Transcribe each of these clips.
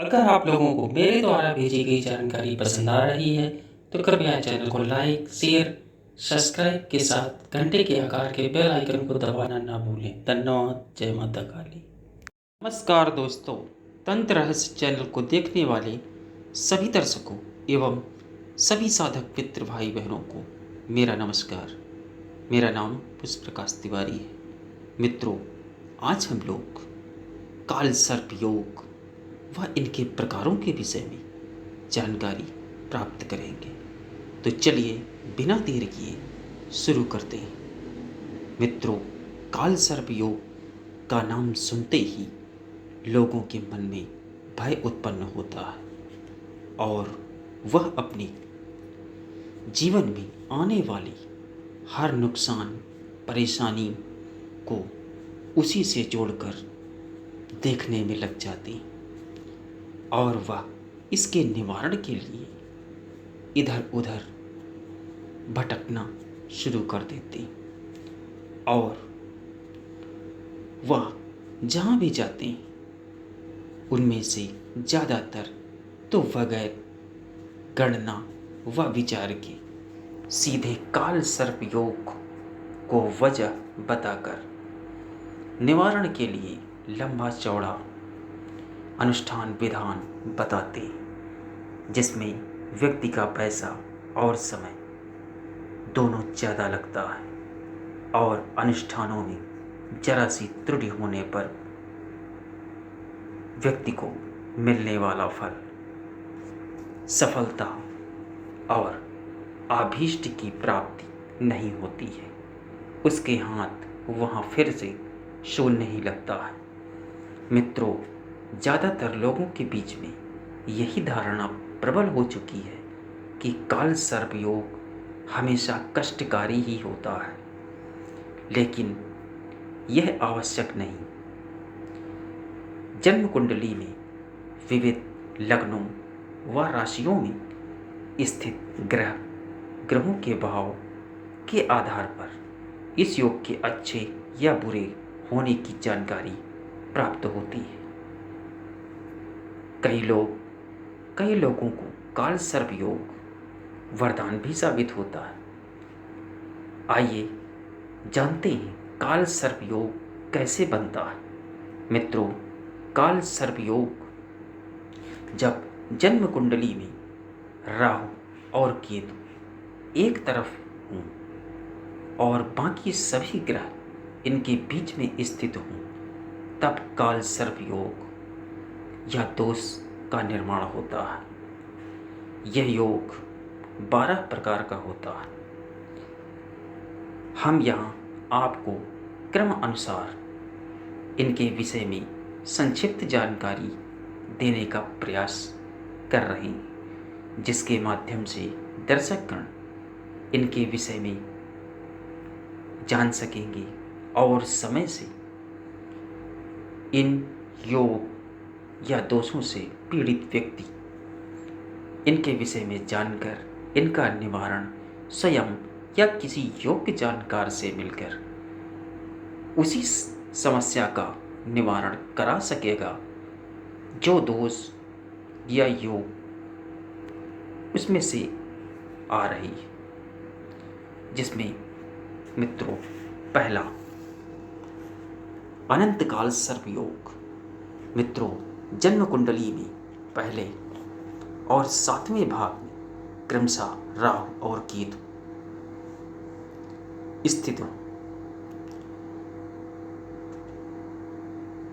अगर आप लोगों को मेरे द्वारा भेजी गई जानकारी पसंद आ रही है तो कृपया चैनल को लाइक, शेयर, सब्सक्राइब के साथ घंटे के आकार के बेल आइकन को दबाना ना भूलें। धन्यवाद। जय माता काली। नमस्कार दोस्तों, तंत्र रहस्य चैनल को देखने वाले सभी दर्शकों एवं सभी साधक मित्र भाई बहनों को मेरा नमस्कार। मेरा नाम पुष्प प्रकाश तिवारी है। मित्रों, आज हम लोग काल सर्प योग व इनके प्रकारों के विषय में जानकारी प्राप्त करेंगे। तो चलिए बिना देर किए शुरू करते हैं। मित्रों, काल सर्प योग का नाम सुनते ही लोगों के मन में भय उत्पन्न होता है और वह अपने जीवन में आने वाली हर नुकसान, परेशानी को उसी से जोड़कर देखने में लग जाते हैं और वह इसके निवारण के लिए इधर उधर भटकना शुरू कर देते हैं और वह जहाँ भी जाते हैं उनमें से ज़्यादातर तो बगैर गणना व विचार के सीधे काल सर्प योग को वजह बताकर निवारण के लिए लंबा चौड़ा अनुष्ठान विधान बताते हैं, जिसमें व्यक्ति का पैसा और समय दोनों ज़्यादा लगता है और अनुष्ठानों में जरा सी त्रुटि होने पर व्यक्ति को मिलने वाला फल, सफलता और अभीष्ट की प्राप्ति नहीं होती है। उसके हाथ वहाँ फिर से शून्य ही लगता है। मित्रों, ज़्यादातर लोगों के बीच में यही धारणा प्रबल हो चुकी है कि काल सर्प योग हमेशा कष्टकारी ही होता है, लेकिन यह आवश्यक नहीं। जन्म कुंडली में विविध लग्नों व राशियों में स्थित ग्रहों के भाव के आधार पर इस योग के अच्छे या बुरे होने की जानकारी प्राप्त होती है। कई लोगों को काल सर्प योग वरदान भी साबित होता है। आइए जानते हैं काल सर्प योग कैसे बनता है। मित्रों, काल सर्प योग जब जन्म कुंडली में राहु और केतु एक तरफ हों और बाकी सभी ग्रह इनके बीच में स्थित हों, तब काल सर्प योग या दोष का निर्माण होता है। यह योग 12 प्रकार का होता है। हम यहाँ आपको क्रम अनुसार इनके विषय में संक्षिप्त जानकारी देने का प्रयास कर रहे हैं, जिसके माध्यम से दर्शकगण इनके विषय में जान सकेंगे और समय से इन योग या दोषों से पीड़ित व्यक्ति इनके विषय में जानकर इनका निवारण स्वयं या किसी योग्य जानकार से मिलकर उसी समस्या का निवारण करा सकेगा जो दोष या योग उसमें से आ रही है। जिसमें मित्रों, पहला अनंत काल सर्प योग। मित्रों, जन्म कुंडली में पहले और 7वें भाग में क्रमशः राहु और केतु स्थित हो।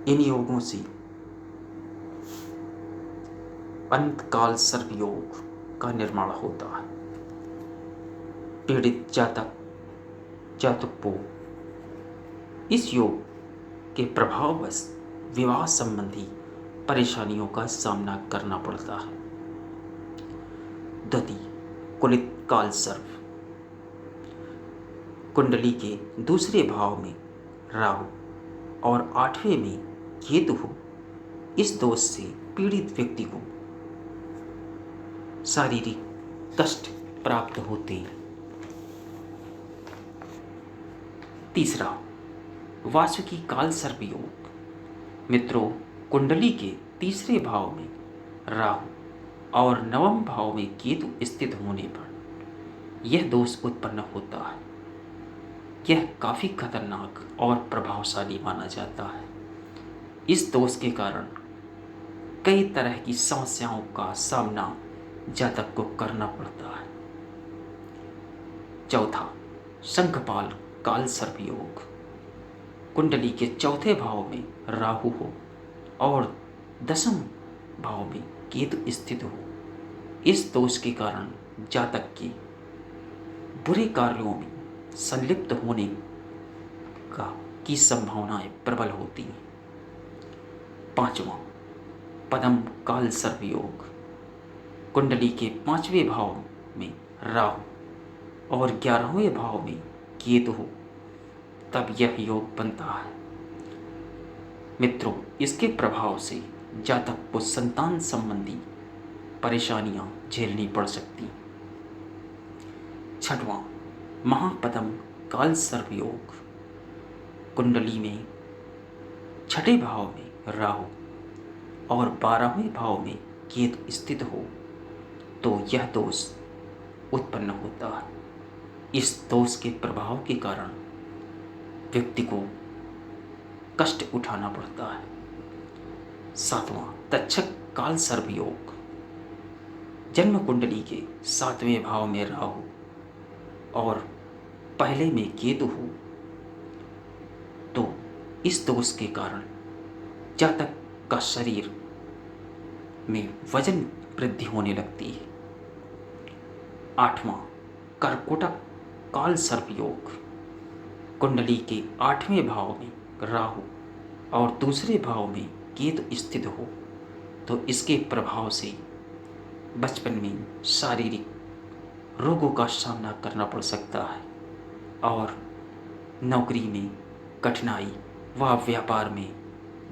इन योगों से अनंत काल सर्प योग का निर्माण होता है। पीड़ित जातक को इस योग के प्रभाववश विवाह संबंधी परेशानियों का सामना करना पड़ता है। द्वितीय, कुलित काल सर्प। कुंडली के दूसरे भाव में राहु और 8वें में केतु हो। इस दोष से पीड़ित व्यक्ति को शारीरिक कष्ट प्राप्त होते हैं। तीसरा, वासुकी काल सर्प योग। मित्रों, कुंडली के तीसरे भाव में राहु और नवम भाव में केतु स्थित होने पर यह दोष उत्पन्न होता है। यह काफ़ी खतरनाक और प्रभावशाली माना जाता है। इस दोष के कारण कई तरह की समस्याओं का सामना जातक को करना पड़ता है। चौथा, शंखपाल काल सर्प योग। कुंडली के चौथे भाव में राहु हो और दसम भाव में केतु स्थित हो, इस दोष के कारण जातक के बुरे कार्यों में संलिप्त होने की संभावनाएं प्रबल होती हैं। पांचवा, पद्म काल सर्प योग। कुंडली के पांचवें भाव में राहु और 11वें भाव में केतु हो, तब यह योग बनता है। मित्रों, इसके प्रभाव से जातक को संतान संबंधी परेशानियां झेलनी पड़ सकती। छठवां, महापद्म काल सर्प योग। कुंडली में छठे भाव में राहु और 12वें भाव में केतु स्थित हो तो यह दोष उत्पन्न होता है। इस दोष के प्रभाव के कारण व्यक्ति को कष्ट उठाना पड़ता है। सातवां, तक्षक काल सर्प योग। जन्म कुंडली के 7वें भाव में राहु और पहले में केतु हो तो इस दोष के कारण जातक का शरीर में वजन वृद्धि होने लगती है। आठवां, कर्कोटक काल सर्प योग। कुंडली के 8वें भाव में राहु और दूसरे भाव में केतु स्थित हो तो इसके प्रभाव से बचपन में शारीरिक रोगों का सामना करना पड़ सकता है और नौकरी में कठिनाई व व्यापार में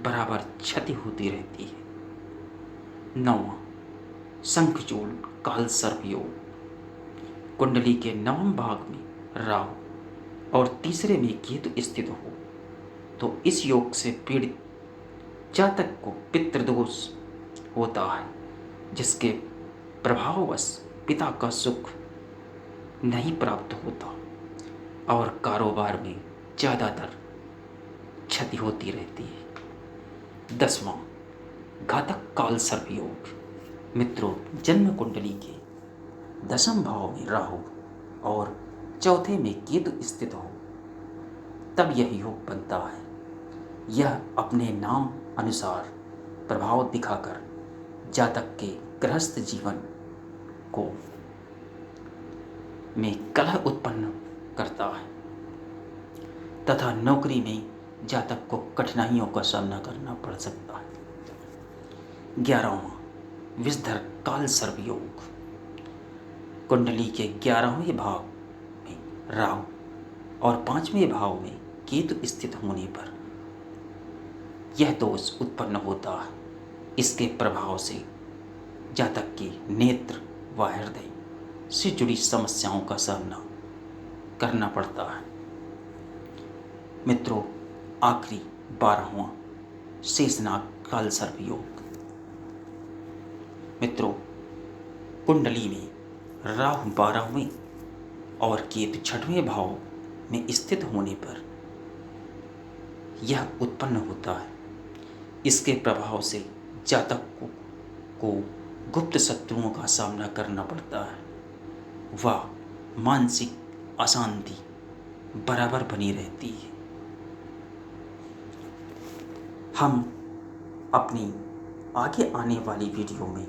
बराबर क्षति होती रहती है। नौवां, शंखचूड़ काल सर्प योग। कुंडली के 9वें भाग में राहु और तीसरे में केतु स्थित हो तो इस योग से पीड़ित जातक को पितृदोष होता है, जिसके प्रभाववश पिता का सुख नहीं प्राप्त होता और कारोबार में ज़्यादातर क्षति होती रहती है। 10वां, घातक काल सर्प योग। मित्रों, जन्म कुंडली के 10वें भाव में राहु और चौथे में केतु स्थित हो तब यह योग बनता है। यह अपने नाम अनुसार प्रभाव दिखाकर जातक के गृहस्थ जीवन को में कलह उत्पन्न करता है तथा नौकरी में जातक को कठिनाइयों का सामना करना पड़ सकता है। 11वां, विषधर काल सर्प योग। कुंडली के 11वें भाव में राहु और 5वें भाव में केतु स्थित होने पर यह दोष उत्पन्न होता है। इसके प्रभाव से जातक के नेत्र व हृदय से जुड़ी समस्याओं का सामना करना पड़ता है। मित्रों, आखिरी 12वां, शेषनाग काल सर्प योग। मित्रों, कुंडली में राहु 12वें और केतु 6वें भाव में स्थित होने पर यह उत्पन्न होता है। इसके प्रभाव से जातक को गुप्त शत्रुओं का सामना करना पड़ता है व मानसिक अशांति बराबर बनी रहती है। हम अपनी आगे आने वाली वीडियो में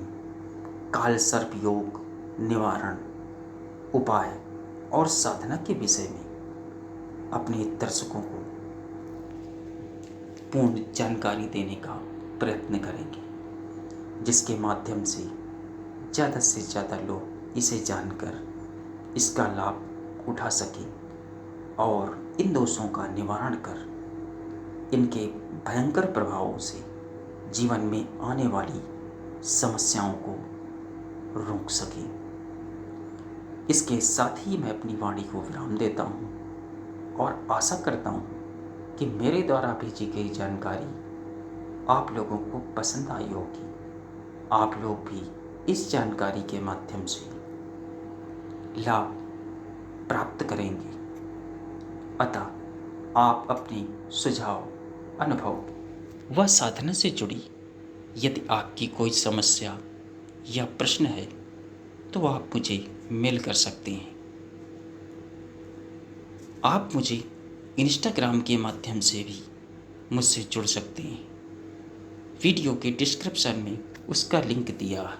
काल सर्प योग निवारण उपाय और साधना के विषय में अपने दर्शकों को पूर्ण जानकारी देने का प्रयत्न करेंगे, जिसके माध्यम से ज़्यादा लोग इसे जानकर इसका लाभ उठा सकें और इन दोषों का निवारण कर इनके भयंकर प्रभावों से जीवन में आने वाली समस्याओं को रोक सकें। इसके साथ ही मैं अपनी वाणी को विराम देता हूँ और आशा करता हूँ कि मेरे द्वारा भेजी गई जानकारी आप लोगों को पसंद आई होगी। आप लोग भी इस जानकारी के माध्यम से लाभ प्राप्त करेंगे। अतः आप अपने सुझाव, अनुभव व साधना से जुड़ी यदि आपकी कोई समस्या या प्रश्न है तो आप मुझे मेल कर सकते हैं। आप मुझे इंस्टाग्राम के माध्यम से भी मुझसे जुड़ सकते हैं। वीडियो के डिस्क्रिप्शन में उसका लिंक दिया है।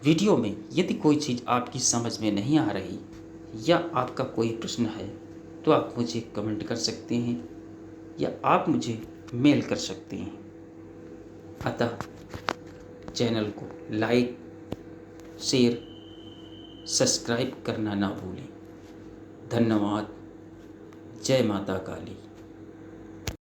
वीडियो में यदि कोई चीज़ आपकी समझ में नहीं आ रही या आपका कोई प्रश्न है तो आप मुझे कमेंट कर सकते हैं या आप मुझे मेल कर सकते हैं। अतः चैनल को लाइक, शेयर, सब्सक्राइब करना ना भूलें। धन्यवाद। जय माता काली।